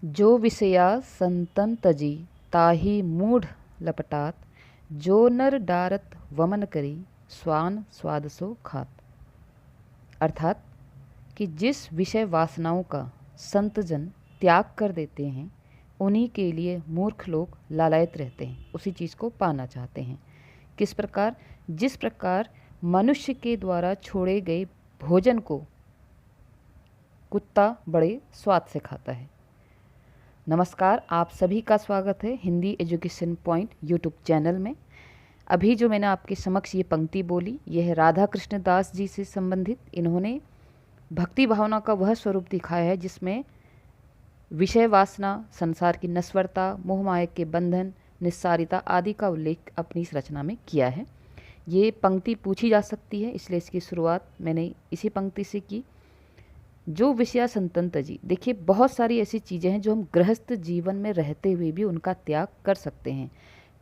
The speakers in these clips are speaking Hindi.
जो विषया संतन तजी ताही मूढ़ लपटात, जो नर डारत वमन करी स्वान स्वाद सो खात। अर्थात कि जिस विषय वासनाओं का संतजन त्याग कर देते हैं उन्हीं के लिए मूर्ख लोग लालायित रहते हैं, उसी चीज़ को पाना चाहते हैं। किस प्रकार? जिस प्रकार मनुष्य के द्वारा छोड़े गए भोजन को कुत्ता बड़े स्वाद से खाता है। नमस्कार, आप सभी का स्वागत है Hindi education point YouTube channel में। अभी जो मैंने आपके समक्ष ये पंक्ति बोली, यह है राधा कृष्ण दास जी से संबंधित। इन्होंने भक्ति भावना का वह स्वरूप दिखाया है जिसमें विषय वासना, संसार की नश्वरता, मोह माया के बंधन, निस्सारिता आदि का उल्लेख अपनी इस रचना में किया है। ये पंक्ति पूछी जा सकती है, इसलिए इसकी शुरुआत मैंने इसी पंक्ति से की। जो विषया संतन तजी। देखिए, बहुत सारी ऐसी चीज़ें हैं जो हम गृहस्थ जीवन में रहते हुए भी उनका त्याग कर सकते हैं।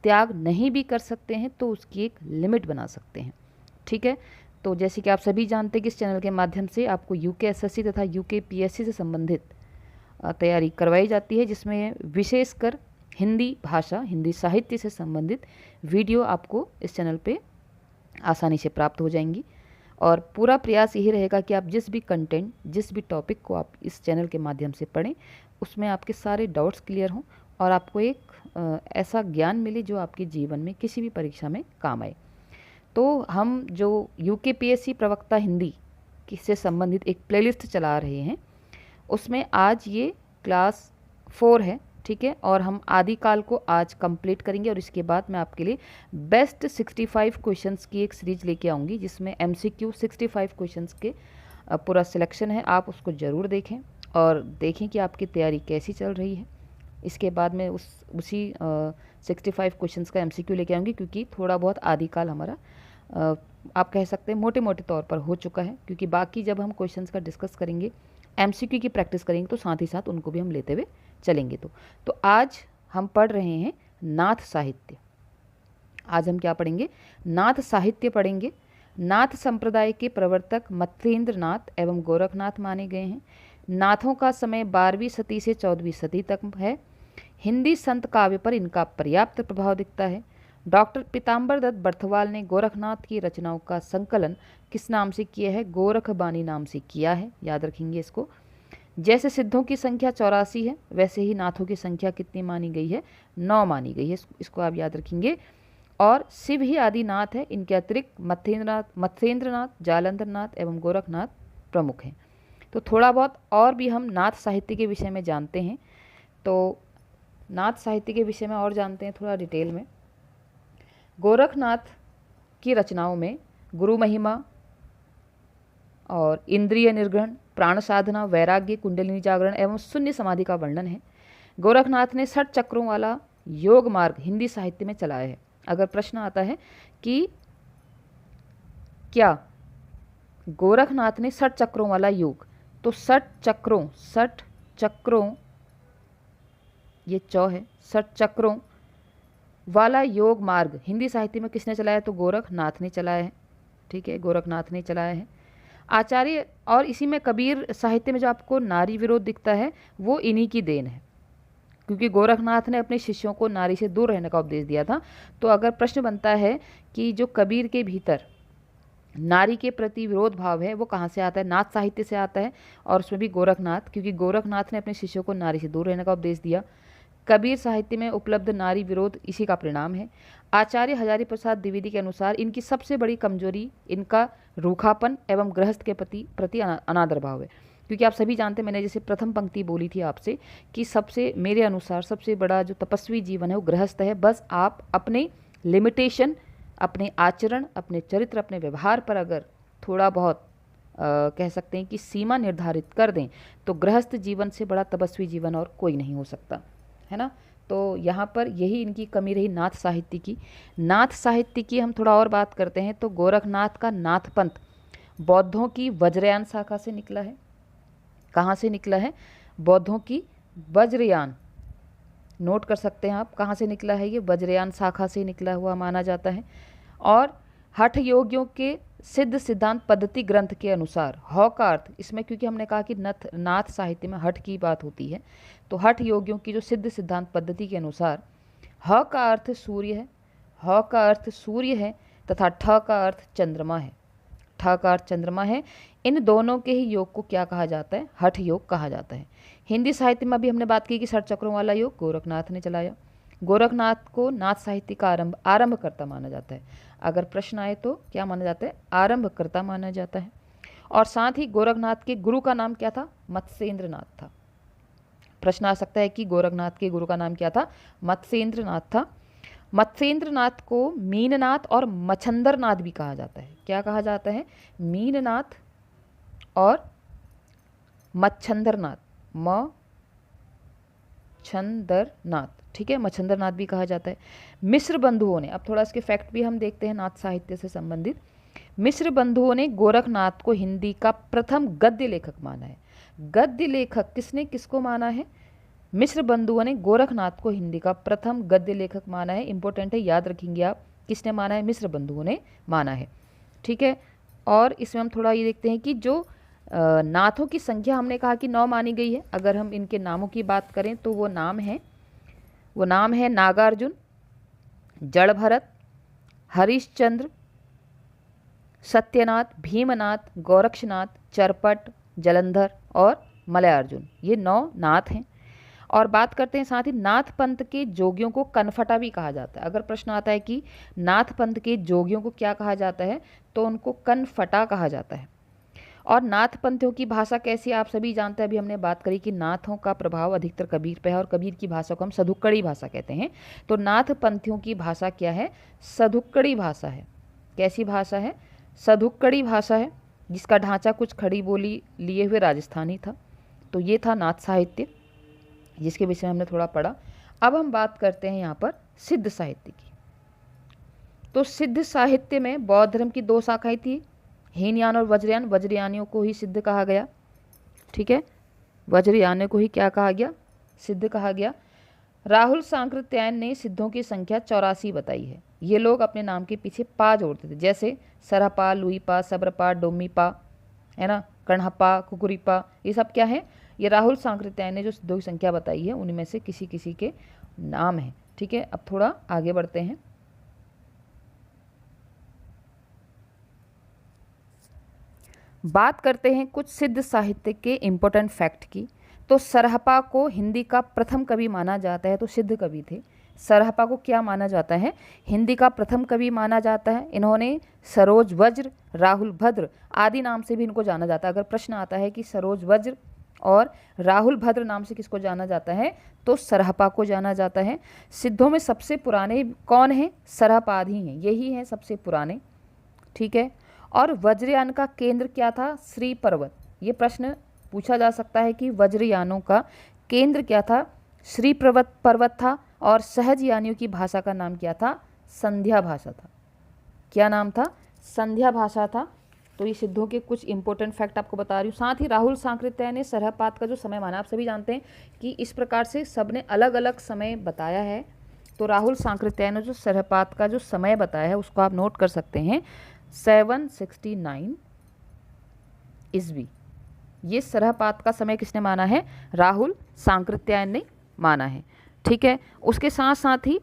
त्याग नहीं भी कर सकते हैं तो उसकी एक लिमिट बना सकते हैं। ठीक है, तो जैसे कि आप सभी जानते हैं कि इस चैनल के माध्यम से आपको यूकेएसएससी तथा यूकेपीएससी से संबंधित तैयारी करवाई जाती है, जिसमें विशेषकर हिंदी भाषा, हिंदी साहित्य से संबंधित वीडियो आपको इस चैनल पे आसानी से प्राप्त हो जाएंगी। और पूरा प्रयास यही रहेगा कि आप जिस भी कंटेंट, जिस भी टॉपिक को आप इस चैनल के माध्यम से पढ़ें, उसमें आपके सारे डाउट्स क्लियर हों और आपको एक ऐसा ज्ञान मिले जो आपके जीवन में किसी भी परीक्षा में काम आए। तो हम जो यूकेपीएससी प्रवक्ता हिंदी से संबंधित एक प्लेलिस्ट चला रहे हैं, उसमें आज ये क्लास 4 है। ठीक है, और हम आदिकाल को आज कंप्लीट करेंगे और इसके बाद मैं आपके लिए बेस्ट 65 क्वेश्चंस की एक सीरीज लेके आऊँगी, जिसमें MCQ 65 क्वेश्चंस के पूरा सिलेक्शन है। आप उसको ज़रूर देखें और देखें कि आपकी तैयारी कैसी चल रही है। इसके बाद मैं उसी 65 क्वेश्चंस का MCQ लेके आऊँगी, क्योंकि थोड़ा बहुत आदिकाल हमारा आप कह सकते हैं मोटे मोटे तौर पर हो चुका है, क्योंकि बाकी जब हम क्वेश्चंस का डिस्कस करेंगे, MCQ की प्रैक्टिस करेंगे, तो साथ ही साथ उनको भी हम लेते हुए चलेंगे। तो आज हम पढ़ रहे हैं नाथ साहित्य। आज हम क्या पढ़ेंगे? नाथ साहित्य पढ़ेंगे। नाथ संप्रदाय के प्रवर्तक मत्स्येंद्र नाथ एवं गोरखनाथ माने गए हैं। नाथों का समय 12वीं सदी से 14वीं सदी तक है। हिंदी संत काव्य पर इनका पर्याप्त प्रभाव दिखता है। डॉक्टर पीताम्बर दत्त बर्थवाल ने गोरखनाथ की रचनाओं का संकलन किस नाम से किया है? गोरखबानी नाम से किया है, याद रखेंगे इसको। जैसे सिद्धों की संख्या 84 है, वैसे ही नाथों की संख्या कितनी मानी गई है? 9 मानी गई है, इसको आप याद रखेंगे। और शिव ही आदि नाथ है, इनके अतिरिक्त मत्स्येंद्रनाथ, जालंधरनाथ एवं गोरखनाथ प्रमुख हैं। तो थोड़ा बहुत और भी हम नाथ साहित्य के विषय में जानते हैं। तो नाथ साहित्य के विषय में और जानते हैं थोड़ा डिटेल में। गोरखनाथ की रचनाओं में गुरु महिमा और इंद्रिय निर्ग्रहण, प्राण साधना, वैराग्य, कुंडलिनी जागरण एवं शून्य समाधि का वर्णन है। गोरखनाथ ने 60 चक्रों वाला योग मार्ग हिंदी साहित्य में चलाया है। अगर प्रश्न आता है कि क्या गोरखनाथ ने 60 चक्रों वाला योग, तो 60 चक्रों ये चौ है, 60 चक्रों वाला योग मार्ग हिंदी साहित्य में किसने चलाया? तो गोरखनाथ ने चलाया है। ठीक है, गोरखनाथ ने चलाया है। आचार्य और इसी में कबीर साहित्य में जो आपको नारी विरोध दिखता है, वो इन्हीं की देन है, क्योंकि गोरखनाथ ने अपने शिष्यों को नारी से दूर रहने का उपदेश दिया था। तो अगर प्रश्न बनता है कि जो कबीर के भीतर नारी के प्रति विरोध भाव है, वो कहाँ से आता है? नाथ साहित्य से आता है, और उसमें भी गोरखनाथ, क्योंकि गोरखनाथ ने अपने शिष्यों को नारी से दूर रहने का उपदेश दिया। कबीर साहित्य में उपलब्ध नारी विरोध इसी का परिणाम है। आचार्य हजारी प्रसाद द्विवेदी के अनुसार इनकी सबसे बड़ी कमजोरी इनका रूखापन एवं गृहस्थ के प्रति अनादर भाव है, क्योंकि आप सभी जानते हैं, मैंने जैसे प्रथम पंक्ति बोली थी आपसे कि सबसे, मेरे अनुसार सबसे बड़ा जो तपस्वी जीवन है वो गृहस्थ है। बस आप अपने लिमिटेशन, अपने आचरण, अपने चरित्र, अपने व्यवहार पर अगर थोड़ा बहुत कह सकते हैं कि सीमा निर्धारित कर दें, तो गृहस्थ जीवन से बड़ा तपस्वी जीवन और कोई नहीं हो सकता, है ना। तो यहाँ पर यही इनकी कमी रही नाथ साहित्य की। नाथ साहित्य की हम थोड़ा और बात करते हैं तो गोरखनाथ का नाथ पंथ बौद्धों की वज्रयान शाखा से निकला है। कहाँ से निकला है? बौद्धों की वज्रयान, नोट कर सकते हैं आप, कहाँ से निकला है ये? वज्रयान शाखा से निकला हुआ माना जाता है। और हठ योगियों के सिद्ध सिद्धांत पद्धति ग्रंथ के अनुसार ह का अर्थ, इसमें क्योंकि हमने कहा कि नाथ साहित्य में हठ की बात होती है, तो हठ योगियों की जो सिद्ध सिद्धांत पद्धति के अनुसार ह का अर्थ सूर्य है, ह का अर्थ सूर्य है तथा ठ का अर्थ चंद्रमा है। ठ का अर्थ चंद्रमा है। इन दोनों के ही योग को क्या कहा जाता है? हठ योग कहा जाता है। हिंदी साहित्य में अभी हमने बात की कि षट चक्रों वाला योग गोरखनाथ ने चलाया। गोरखनाथ को नाथ साहित्य का आरंभकर्ता माना जाता है। अगर प्रश्न आए तो क्या माना जाता है? आरंभकर्ता माना जाता है। और साथ ही गोरखनाथ के गुरु का नाम क्या था? मत्स्येंद्र नाथ था। प्रश्न आ सकता है कि गोरखनाथ के गुरु का नाम क्या था? मत्स्येंद्र नाथ था। मत्स्येंद्र नाथ को मीननाथ और मच्छंदर नाथ भी कहा जाता है। क्या कहा जाता है? मीननाथ और मच्छंदर नाथ, मच्छंदरनाथ, ठीक है, मच्छंदरनाथ भी कहा जाता है। मिश्र बंधुओं ने, अब थोड़ा इसके फैक्ट भी हम देखते हैं नाथ साहित्य से संबंधित। मिश्र बंधुओं ने गोरखनाथ को हिंदी का प्रथम गद्य लेखक माना है। गद्य लेखक किसने किसको माना है? मिश्र बंधुओं ने गोरखनाथ को हिंदी का प्रथम गद्य लेखक माना है। इंपॉर्टेंट है, याद रखेंगे आप। किसने माना है? मिश्र बंधुओं ने माना है, ठीक है। और इसमें हम थोड़ा ये देखते हैं कि जो नाथों की संख्या हमने कहा कि 9 मानी गई है। अगर हम इनके नामों की बात करें तो वो नाम है नागार्जुन, जड़भरत, हरिश्चंद्र, सत्यनाथ, भीमनाथ, गोरक्षनाथ, चरपट, जलंधर और मलयार्जुन। ये 9 नाथ हैं। और बात करते हैं साथ ही नाथ पंथ के जोगियों को कनफटा भी कहा जाता है। अगर प्रश्न आता है कि नाथ पंथ के जोगियों को क्या कहा जाता है, तो उनको कनफटा कहा जाता है। और नाथ पंथियों की भाषा कैसी है? आप सभी जानते हैं, अभी हमने बात करी कि नाथों का प्रभाव अधिकतर कबीर पे है और कबीर की भाषा को हम सधुक्कड़ी भाषा कहते हैं। तो नाथ पंथियों की भाषा क्या है? सधुक्कड़ी भाषा है। कैसी भाषा है? सधुक्कड़ी भाषा है, जिसका ढांचा कुछ खड़ी बोली लिए हुए राजस्थानी था। तो ये था नाथ साहित्य, जिसके विषय में हमने थोड़ा पढ़ा। अब हम बात करते हैं यहाँ पर सिद्ध साहित्य की। तो सिद्ध साहित्य में बौद्ध धर्म की 2 शाखाएं थी, हीनयान और वज्रयान। वज्रयानियों को ही सिद्ध कहा गया, ठीक है। वज्रयानियों को ही क्या कहा गया? सिद्ध कहा गया। राहुल सांकृत्यायन ने सिद्धों की संख्या 84 बताई है। ये लोग अपने नाम के पीछे पा जोड़ते थे, जैसे सरहपा, लुईपा, सब्रपा, डोमीपा, है ना, कणहपा, कुकुरीपा, ये सब क्या है? ये राहुल सांकृत्यायन ने जो सिद्धों की संख्या बताई है उनमें से किसी किसी के नाम हैं, ठीक है। अब थोड़ा आगे बढ़ते हैं। बात करते हैं कुछ सिद्ध साहित्य के इम्पोर्टेंट फैक्ट की। तो सरहपा को हिंदी का प्रथम कवि माना जाता है, तो सिद्ध कवि थे। सरहपा को क्या माना जाता है? हिंदी का प्रथम कवि माना जाता है। इन्होंने सरोज वज्र, राहुल भद्र आदि नाम से भी इनको जाना जाता है। अगर प्रश्न आता है कि सरोज वज्र और राहुल भद्र नाम से किसको जाना जाता है, तो सरहपा को जाना जाता है। सिद्धों में सबसे पुराने कौन हैं? सरहपाद ही हैं, यही हैं सबसे पुराने, ठीक है। और वज्रयान का केंद्र क्या था? श्री पर्वत। ये प्रश्न पूछा जा सकता है कि वज्रयानों का केंद्र क्या था? श्री पर्वत था। और सहज यानियों की भाषा का नाम क्या था? संध्या भाषा था। क्या नाम था? संध्या भाषा था। तो ये सिद्धों के कुछ इंपॉर्टेंट फैक्ट आपको बता रही हूँ। साथ ही राहुल सांकृत्यायन ने सरहपात का जो समय माना, आप सभी जानते हैं कि इस प्रकार से सबने अलग अलग समय बताया है। तो राहुल सांकृत्यायन ने जो सरहपात का जो समय बताया है उसको आप नोट कर सकते हैं, 769 ईस्वी। ये सरहपात का समय किसने माना है? राहुल सांकृत्यायन ने माना है, ठीक है। उसके साथ साथ ही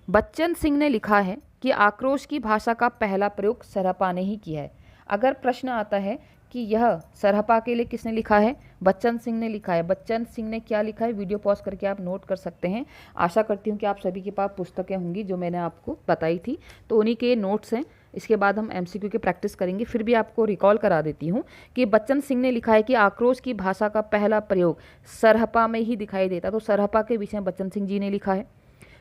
बच्चन सिंह ने लिखा है कि आक्रोश की भाषा का पहला प्रयोग सरहपा ने ही किया है। अगर प्रश्न आता है कि यह सरहपा के लिए किसने लिखा है? बच्चन सिंह ने लिखा है। बच्चन सिंह ने क्या लिखा है? वीडियो पॉज करके आप नोट कर सकते हैं। आशा करती हूँ कि आप सभी के पास पुस्तकें होंगी जो मैंने आपको बताई थी, तो उन्हीं के नोट्स हैं। इसके बाद हम MCQ की प्रैक्टिस करेंगे। फिर भी आपको रिकॉल करा देती हूँ कि बच्चन सिंह ने लिखा है कि आक्रोश की भाषा का पहला प्रयोग सरहपा में ही दिखाई देता। तो सरहपा के विषय में बच्चन सिंह जी ने लिखा है।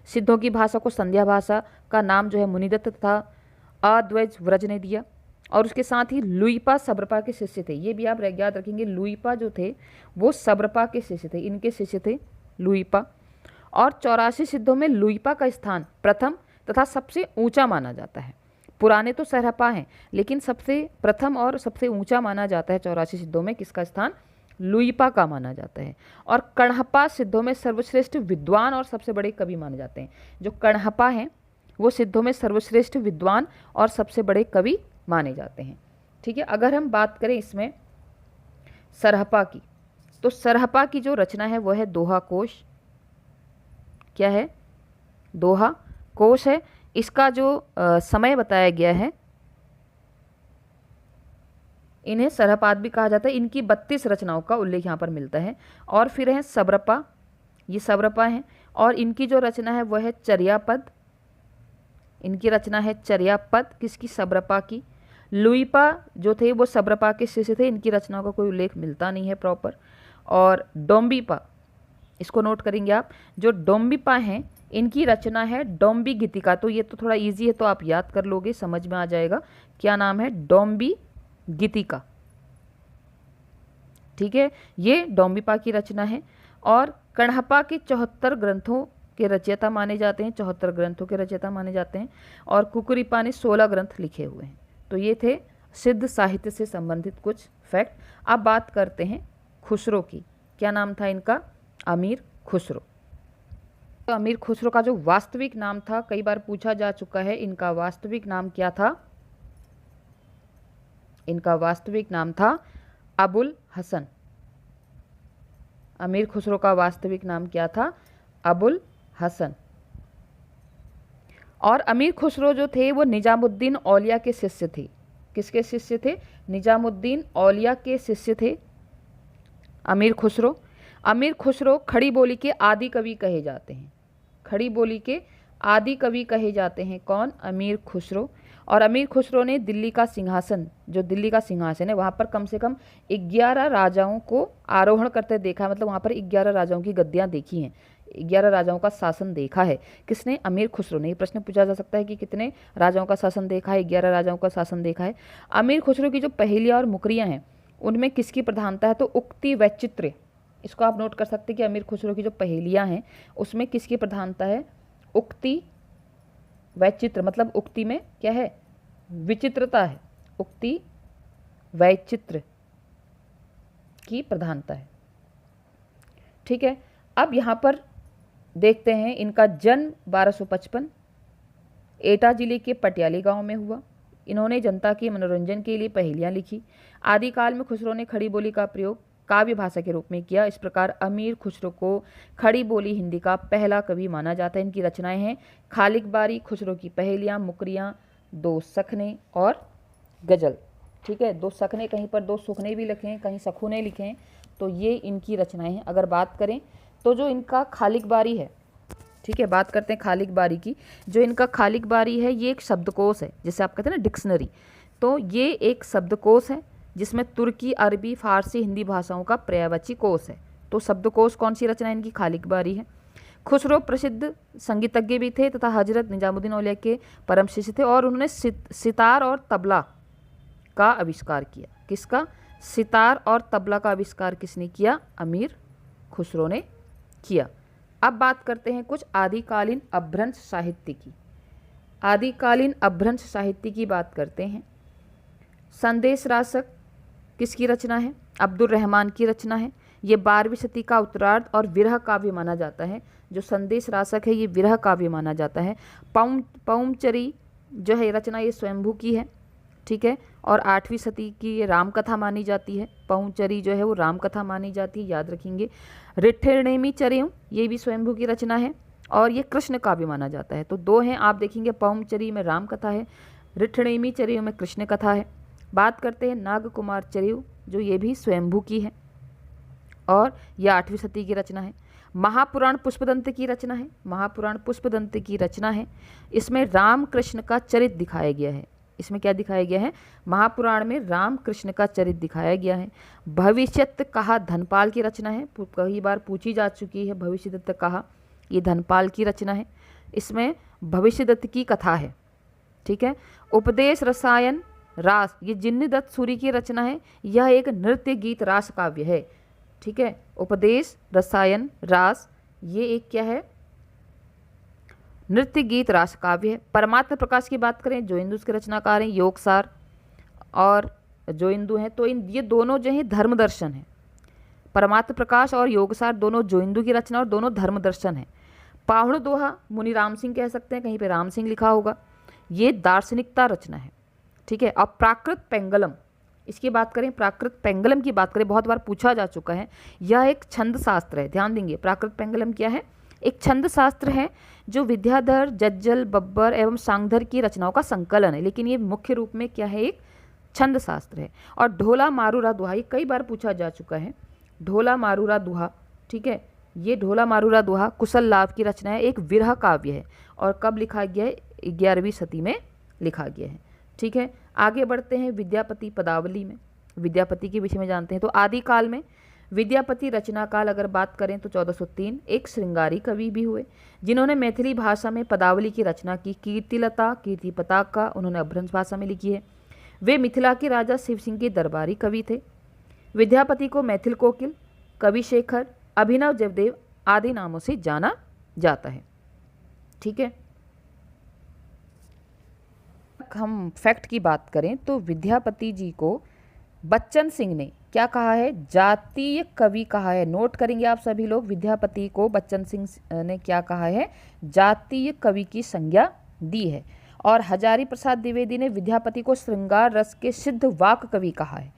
सिद्धों की भाषा को संध्या भाषा का नाम जो है मुनिदत्त तथा अद्वैज व्रज ने दिया। और उसके साथ ही लुईपा सब्रपा के शिष्य थे। ये भी आप याद रखेंगे, लुईपा जो थे वो सब्रपा के शिष्य थे, इनके शिष्य थे लुईपा। और 84 सिद्धों में लुईपा का स्थान प्रथम तथा सबसे ऊंचा माना जाता है। पुराने तो सरहपा हैं, लेकिन सबसे प्रथम और सबसे ऊंचा माना जाता है 84 सिद्धों में किसका स्थान? लुईपा का माना जाता है। और कणहपा सिद्धों में सर्वश्रेष्ठ विद्वान और सबसे बड़े कवि माने जाते हैं। जो कणहपा हैं वो सिद्धों में सर्वश्रेष्ठ विद्वान और सबसे बड़े कवि माने जाते हैं। ठीक है, अगर हम बात करें इसमें सरहपा की, तो सरहपा की जो रचना है वो है दोहा कोश। क्या है? दोहा कोश है। इसका जो समय बताया गया है, इन्हें सरहपाद भी कहा जाता है। इनकी 32 रचनाओं का उल्लेख यहाँ पर मिलता है। और फिर है सब्रपा, ये सब्रपा है, और इनकी जो रचना है वह है चर्यापद। इनकी रचना है चर्यापद, किसकी? सब्रपा की। लुईपा जो थे वो सब्रपा के शिष्य थे, इनकी रचनाओं का कोई उल्लेख मिलता नहीं है प्रॉपर। और डोम्बीपा, इसको नोट करेंगे आप, जो डोम्बीपा हैं इनकी रचना है डोम्बी गीतिका। तो ये तो थोड़ा इजी है, तो आप याद कर लोगे, समझ में आ जाएगा। क्या नाम है? डोम्बी गीतिका। ठीक है, ये डोम्बीपा की रचना है। और कण्हपा के 74 ग्रंथों के रचयिता माने जाते हैं, 74 ग्रंथों के रचयिता माने जाते हैं। और कुकुरिपा ने 16 ग्रंथ लिखे हुए हैं। तो ये थे सिद्ध साहित्य से संबंधित कुछ फैक्ट। अब बात करते हैं खुसरो की। क्या नाम था इनका? अमीर खुसरो। तो अमीर खुसरो का जो वास्तविक नाम था, कई बार पूछा जा चुका है, इनका वास्तविक नाम क्या था? इनका वास्तविक नाम था अबुल हसन। अमीर खुसरो का वास्तविक नाम क्या था? अबुल हसन। और अमीर खुसरो जो थे वो निजामुद्दीन औलिया के शिष्य थे। किसके शिष्य थे? निजामुद्दीन औलिया के शिष्य थे अमीर खुसरो। अमीर खुसरो खड़ी बोली के आदि कवि कहे जाते हैं। खड़ी बोली के आदि कवि कहे जाते हैं कौन? अमीर खुसरो। और अमीर खुसरो ने दिल्ली का सिंहासन, जो दिल्ली का सिंहासन है, वहाँ पर कम से कम 11 राजाओं को आरोहण करते देखा, मतलब वहाँ पर 11 राजाओं की गद्दियाँ देखी हैं, 11 राजाओं का शासन देखा है। किसने? अमीर खुसरो ने। ये प्रश्न पूछा जा सकता है कि कितने राजाओं का शासन देखा है? 11 राजाओं का शासन देखा है। अमीर खुसरो की जो पहेलियाँ और मुकरियाँ हैं उनमें किसकी प्रधानता है? तो उक्ति वैचित्र्य। इसको आप नोट कर सकते हैं कि अमीर खुसरो की जो पहेलियाँ हैं उसमें किसकी प्रधानता है? उक्ति वैचित्र, मतलब उक्ति में क्या है? विचित्रता है। उक्ति वैचित्र की प्रधानता है। ठीक है, अब यहाँ पर देखते हैं इनका जन्म 1255 एटा जिले के पटियाली गांव में हुआ। इन्होंने जनता के मनोरंजन के लिए पहेलियाँ लिखी। आदिकाल में खुसरो ने खड़ी बोली का प्रयोग काव्य भाषा के रूप में किया। इस प्रकार अमीर खुसरो को खड़ी बोली हिंदी का पहला कवि माना जाता है। इनकी रचनाएं हैं खालिक बारी, खुसरो की पहेलियाँ, मुकरियाँ, दो सखने और गजल। ठीक है, दो सखने, कहीं पर दो सुखने भी लिखे हैं, कहीं सखुने लिखे हैं। तो ये इनकी रचनाएं हैं। अगर बात करें तो जो इनका खालिक बारी है, ठीक है, बात करते हैं खालिक बारी की। जो इनका खालिक बारी है ये एक शब्दकोश है, जैसे आप कहते हैं ना डिक्शनरी। तो ये एक शब्दकोश है जिसमें तुर्की, अरबी, फारसी, हिंदी भाषाओं का पर्यायवाची कोश है। तो शब्दकोश कौन सी रचना इनकी? खालिक बारी है। खुसरो प्रसिद्ध संगीतज्ञ भी थे तथा हजरत निजामुद्दीन औलिया के परम शिष्य थे। और उन्होंने सितार और तबला का आविष्कार किया। किसका? सितार और तबला का आविष्कार किसने किया? अमीर खुसरो ने किया। अब बात करते हैं कुछ आदिकालीन अपभ्रंश साहित्य की। आदिकालीन अपभ्रंश साहित्य की बात करते हैं। संदेश रासक किसकी रचना है? अब्दुल रहमान की रचना है। ये 12वीं सदी का उत्तरार्ध और विरह काव्य माना जाता है। जो संदेश रासक है ये विरह काव्य माना जाता है। पौमचरी जो है रचना ये स्वयंभू की है। ठीक है, और 8वीं सदी की ये रामकथा मानी जाती है। पौमचरी जो है वो रामकथा मानी जाती है, याद रखेंगे। रिठ्ठेनेमी चरियम ये भी स्वयंभू की रचना है और ये कृष्ण काव्य माना जाता है। तो दो हैं, आप देखेंगे पौमचरी में रामकथा है, रिठ्ठेनेमी चरियु में कृष्ण कथा है। बात करते हैं नागकुमार चरियु, जो ये भी स्वयंभू की है और यह 8वीं सदी की रचना है। महापुराण पुष्पदंत की रचना है। महापुराण पुष्पदंत की रचना है। इसमें राम कृष्ण का चरित्र दिखाया गया है। इसमें क्या दिखाया गया है? महापुराण में राम कृष्ण का चरित्र दिखाया गया है। भविष्यत कहा धनपाल की रचना है। कई बार पूछी जा चुकी है भविष्यदत्त कहा, ये धनपाल की रचना है। इसमें भविष्यदत्त की कथा है। ठीक है, उपदेश रसायन रास ये जिन्नदत्त सूरी की रचना है। यह एक नृत्य गीत रास काव्य है। ठीक है, उपदेश रसायन रास ये एक क्या है? नृत्य गीत रास काव्य है। परमात्म प्रकाश की बात करें, जो इंदु के रचनाकार हैं योगसार और जो इंदु हैं, तो ये दोनों जो हैं धर्म दर्शन है। परमात्म प्रकाश और योगसार दोनों जो इंदु की रचना और दोनों धर्म दर्शन है। पाहुण दोहा मुनि राम सिंह कह सकते हैं, कहीं पे राम सिंह लिखा होगा, ये दार्शनिकता रचना है। ठीक है। अब प्राकृत पेंगलम, इसकी बात करें, प्राकृत पेंगलम की बात करें, बहुत बार पूछा जा चुका है। यह एक छंद शास्त्र है, ध्यान देंगे। प्राकृत पेंगलम क्या है? एक छंद शास्त्र है जो विद्याधर, जज्जल, बब्बर एवं सांगधर की रचनाओं का संकलन है, लेकिन ये मुख्य रूप में क्या है? एक छंद शास्त्र है। और ढोला मारूरा दुहा, ये कई बार पूछा जा चुका है। ढोला मारूरा दुहा, ठीक है, ये ढोला मारूरा दुहा कुशल लाभ की रचना है, एक विरह काव्य है। और कब लिखा गया है? 11वीं सदी में लिखा गया है, ठीक है। आगे बढ़ते हैं विद्यापति पदावली में, विद्यापति के विषय में जानते हैं। तो आदिकाल में विद्यापति रचना काल अगर बात करें तो 1403, एक श्रृंगारी कवि भी हुए जिन्होंने मैथिली भाषा में पदावली की रचना की। कीर्तिलता, कीर्ति पताका उन्होंने अपभ्रंश भाषा में लिखी है। वे मिथिला के राजा शिव सिंह के दरबारी कवि थे। विद्यापति को मैथिल कोकिल, कवि शेखर, अभिनव जयदेव आदि नामों से जाना जाता है, ठीक है। हम फैक्ट की बात करें तो विद्यापति जी को बच्चन सिंह ने क्या कहा है? जातीय कवि कहा है। नोट करेंगे आप सभी लोग, विद्यापति को बच्चन सिंह ने क्या कहा है? जातीय कवि की संज्ञा दी है। और हजारी प्रसाद द्विवेदी ने विद्यापति को श्रृंगार रस के सिद्ध वाक कवि कहा है।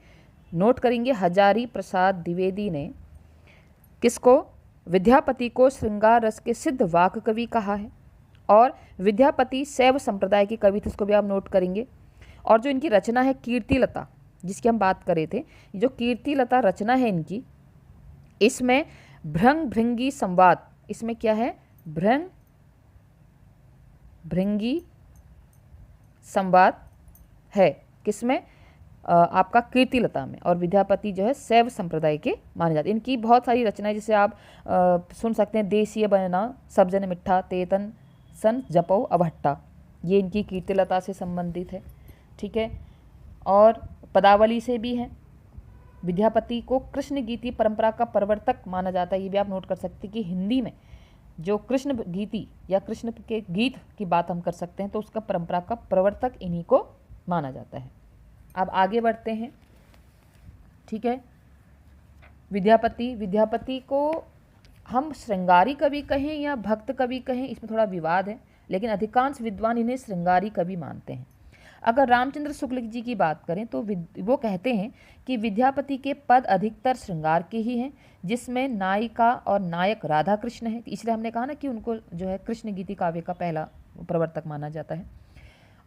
नोट करेंगे, हजारी प्रसाद द्विवेदी ने किसको? विद्यापति को श्रृंगार रस के सिद्ध वाक कवि कहा है। और विद्यापति शैव संप्रदाय के कवि थे, इसको भी आप नोट करेंगे। और जो इनकी रचना है कीर्तिलता, जिसकी हम बात कर रहे थे, जो कीर्तिलता रचना है इनकी, इसमें भृंग भृंगी संवाद, इसमें क्या है? भृंग भृंगी संवाद है, किसमें? आपका कीर्तिलता में। और विद्यापति जो है शैव संप्रदाय के माने जाते हैं। इनकी बहुत सारी रचनाएं जिसे आप सुन सकते हैं, देशीय बनना, सब जन मिठा, तेतन सन जपो अभट्टा, ये इनकी कीर्तिलता से संबंधित है, ठीक है। और पदावली से भी है। विद्यापति को कृष्ण गीति परंपरा का प्रवर्तक माना जाता है। ये भी आप नोट कर सकते हैं कि हिंदी में जो कृष्ण गीति या कृष्ण के गीत की बात हम कर सकते हैं तो उसका परंपरा का प्रवर्तक इन्हीं को माना जाता है। अब आगे बढ़ते हैं, ठीक है। विद्यापति को हम श्रृंगारी कवि कहें या भक्त कवि कहें, इसमें थोड़ा विवाद है, लेकिन अधिकांश विद्वान इन्हें श्रृंगारी कवि मानते हैं। अगर रामचंद्र शुक्ल जी की बात करें तो वो कहते हैं कि विद्यापति के पद अधिकतर श्रृंगार के ही हैं, जिसमें नायिका और नायक राधा कृष्ण है। इसलिए हमने कहा ना कि उनको जो है कृष्ण गीति काव्य का पहला प्रवर्तक माना जाता है।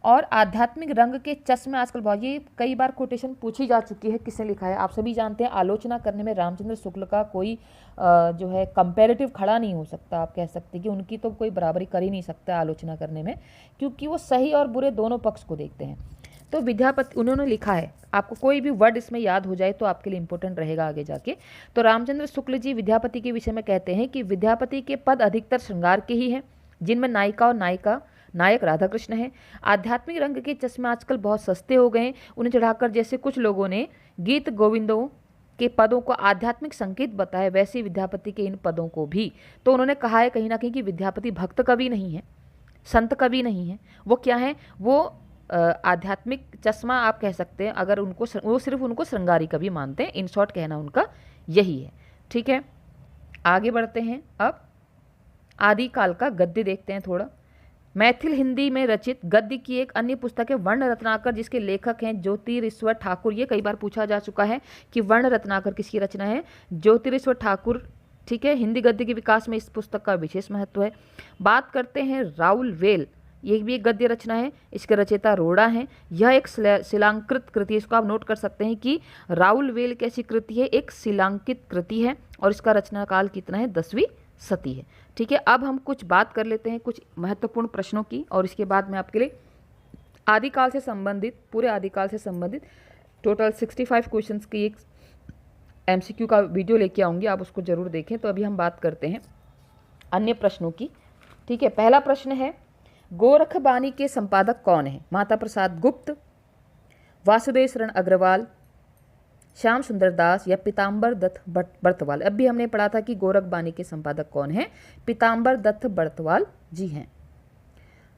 और आध्यात्मिक रंग के चश्मे आजकल बहुत, ये कई बार कोटेशन पूछी जा चुकी है किसने लिखा है। आप सभी जानते हैं आलोचना करने में रामचंद्र शुक्ल का कोई जो है कंपैरेटिव खड़ा नहीं हो सकता। आप कह सकते हैं कि उनकी तो कोई बराबरी कर ही नहीं सकता आलोचना करने में, क्योंकि वो सही और बुरे दोनों पक्ष को देखते हैं। तो विद्यापति उन्होंने लिखा है, आपको कोई भी वर्ड इसमें याद हो जाए तो आपके लिए इंपॉर्टेंट रहेगा आगे जाके। तो रामचंद्र शुक्ल जी विद्यापति के विषय में कहते हैं कि विद्यापति के पद अधिकतर श्रृंगार के ही हैं, जिनमें नायिका और नायक राधा कृष्ण है। आध्यात्मिक रंग के चश्मे आजकल बहुत सस्ते हो गए हैं, उन्हें चढ़ाकर जैसे कुछ लोगों ने गीत गोविंदों के पदों को आध्यात्मिक संकेत बताया, वैसे विद्यापति के इन पदों को भी। तो उन्होंने कहा है कहीं ना कहीं कि विद्यापति भक्त कवि नहीं है, संत कवि नहीं है, वो क्या है? वो आध्यात्मिक चश्मा आप कह सकते हैं। अगर उनको वो सिर्फ उनको श्रृंगारी कवि मानते हैं, इन शॉर्ट कहना उनका यही है, ठीक है। आगे बढ़ते हैं, अब आदिकाल का गद्य देखते हैं थोड़ा। मैथिल हिंदी में रचित गद्य की एक अन्य पुस्तक है वर्ण रत्नाकर, जिसके लेखक हैं ज्योतिरीश्वर ठाकुर। ये कई बार पूछा जा चुका है कि वर्ण रत्नाकर किसकी रचना है? ज्योतिरीश्वर ठाकुर, ठीक है। हिंदी गद्य के विकास में इस पुस्तक का विशेष महत्व है। बात करते हैं राउल वेल, ये भी एक गद्य रचना है, इसके रचयिता रोड़ा हैं। यह एक शिलांकृत कृति है, इसको आप नोट कर सकते हैं कि राउल वेल कैसी कृति है? एक शिलांकित कृति है, और इसका रचना काल कितना है? 10वीं सदी है, ठीक है। अब हम कुछ बात कर लेते हैं कुछ महत्वपूर्ण प्रश्नों की, और इसके बाद मैं आपके लिए आदिकाल से संबंधित, पूरे आदिकाल से संबंधित टोटल 65 क्वेश्चंस की एक MCQ का वीडियो लेके आऊँगी, आप उसको जरूर देखें। तो अभी हम बात करते हैं अन्य प्रश्नों की, ठीक है। पहला प्रश्न है, गोरखबानी के संपादक कौन है? माता प्रसाद गुप्त, वासुदेव शरण अग्रवाल, श्याम सुंदर दास या पीताम्बर दत्त बर्तवाल। अब भी हमने पढ़ा था कि गोरखबानी के संपादक कौन है? पीताम्बर दत्त बर्तवाल जी हैं।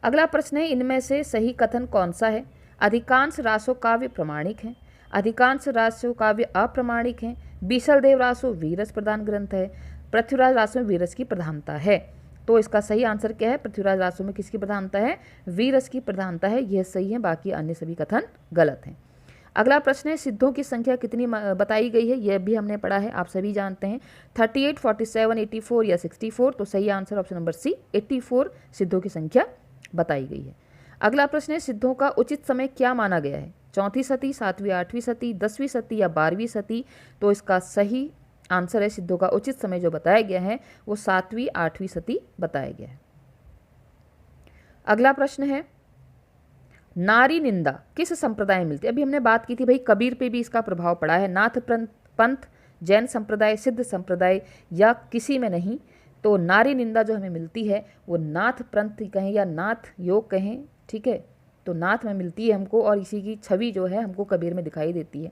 अगला प्रश्न है, इनमें से सही कथन कौन सा है? अधिकांश रासो काव्य प्रमाणिक हैं, अधिकांश रासो काव्य अप्रमाणिक हैं, बीसलदेव रासो वीरस प्रधान ग्रंथ है, पृथ्वीराज रासो में वीरस की प्रधानता है। तो इसका सही आंसर क्या है? पृथ्वीराज रासो में किसकी प्रधानता है? वीरस की प्रधानता है। यह सही है, बाकी अन्य सभी कथन गलत हैं। अगला प्रश्न है, सिद्धों की संख्या कितनी बताई गई है? यह भी हमने पढ़ा है, आप सभी जानते हैं। 38, 47, 84 या 64? तो सही आंसर ऑप्शन नंबर सी 84 सिद्धों की संख्या बताई गई है। अगला प्रश्न है, सिद्धों का उचित समय क्या माना गया है? 4वीं सदी, 7वीं 8वीं सदी, 10वीं सदी या 12वीं सदी? तो इसका सही आंसर है, सिद्धों का उचित समय जो बताया गया है वो 7वीं 8वीं सदी बताया गया है। अगला प्रश्न है, नारी निंदा किस संप्रदाय में मिलती है? अभी हमने बात की थी भाई, कबीर पे भी इसका प्रभाव पड़ा है। नाथ पंथ, जैन संप्रदाय, सिद्ध संप्रदाय या किसी में नहीं। तो नारी निंदा जो हमें मिलती है वो नाथ पंथ कहें या नाथ योग कहें, ठीक है, तो नाथ में मिलती है हमको, और इसी की छवि जो है हमको कबीर में दिखाई देती है।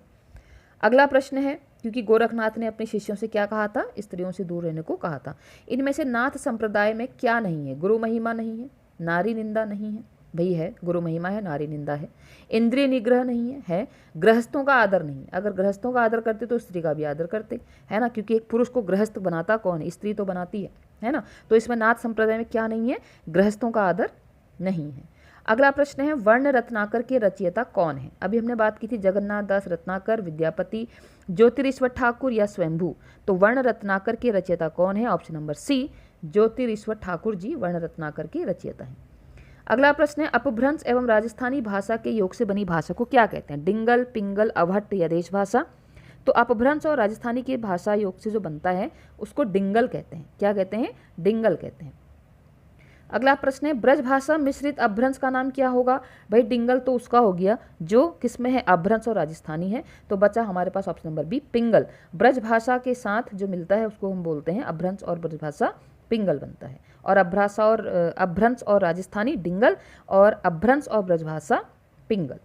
अगला प्रश्न है, क्योंकि गोरखनाथ ने अपने शिष्यों से क्या कहा था? स्त्रियों से दूर रहने को कहा था। इनमें से नाथ संप्रदाय में क्या नहीं है? गुरु महिमा नहीं है, नारी निंदा नहीं है, भाई है गुरु महिमा है, नारी निंदा है, इंद्रिय निग्रह नहीं है, गृहस्थों का आदर नहीं है। अगर गृहस्थों का आदर करते तो स्त्री का भी आदर करते, है ना, क्योंकि एक पुरुष को गृहस्थ बनाता कौन है? स्त्री तो बनाती है ना। तो इसमें नाथ संप्रदाय में क्या नहीं है? गृहस्थों का आदर नहीं है। अगला प्रश्न है, वर्ण रत्नाकर के रचयिता कौन है? अभी हमने बात की थी जगन्नाथ दास रत्नाकर, विद्यापति, ज्योतिरीश्वर ठाकुर या स्वयंभू? तो वर्ण रत्नाकर के रचयिता कौन है? Option number C Jyotirishwar Thakur ji Varna Ratnakar के रचयिता हैं। अगला प्रश्न है, अपभ्रंश एवं राजस्थानी भाषा के योग से बनी भाषा को क्या कहते हैं? डिंगल, पिंगल, अवहट्ट या देश भाषा? तो अपभ्रंश और राजस्थानी की भाषा योग से जो बनता है उसको डिंगल कहते हैं। क्या कहते हैं? डिंगल कहते हैं। अगला प्रश्न है, ब्रज भाषा मिश्रित अपभ्रंश का नाम क्या होगा? भाई डिंगल तो उसका हो गया जो किसमें है? अपभ्रंश और राजस्थानी है। तो बचा हमारे पास ऑप्शन नंबर बी पिंगल। ब्रज भाषा के साथ जो मिलता है उसको हम बोलते हैं अपभ्रंश, और ब्रज भाषा पिंगल बनता है। और अपभ्रंश और राजस्थानी डिंगल, और अपभ्रंश और ब्रजभाषा पिंगल।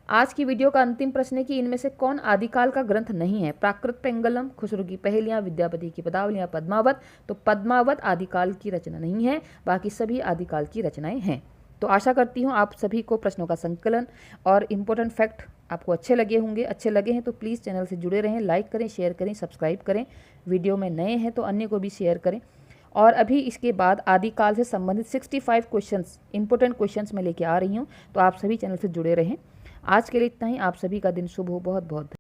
आज की वीडियो का अंतिम प्रश्न है कि इनमें से कौन आदिकाल का ग्रंथ नहीं है? प्राकृत पेंगलम, खुसरो की पहेलियां, विद्यापति की पदावलियां, पद्मावत? तो पद्मावत आदिकाल की रचना नहीं है, बाकी सभी आदिकाल की रचनाएं हैं। तो आशा करती हूँ आप सभी को प्रश्नों का संकलन और इम्पोर्टेंट फैक्ट आपको अच्छे लगे होंगे। अच्छे लगे हैं तो प्लीज़ चैनल से जुड़े रहें, लाइक करें, शेयर करें, सब्सक्राइब करें। वीडियो में नए हैं तो अन्य को भी शेयर करें। और अभी इसके बाद आदिकाल से संबंधित 65 क्वेश्चंस, इंपॉर्टेंट क्वेश्चंस मैं लेके आ रही हूँ, तो आप सभी चैनल से जुड़े रहें। आज के लिए इतना ही। आप सभी का दिन शुभ हो। बहुत बहुत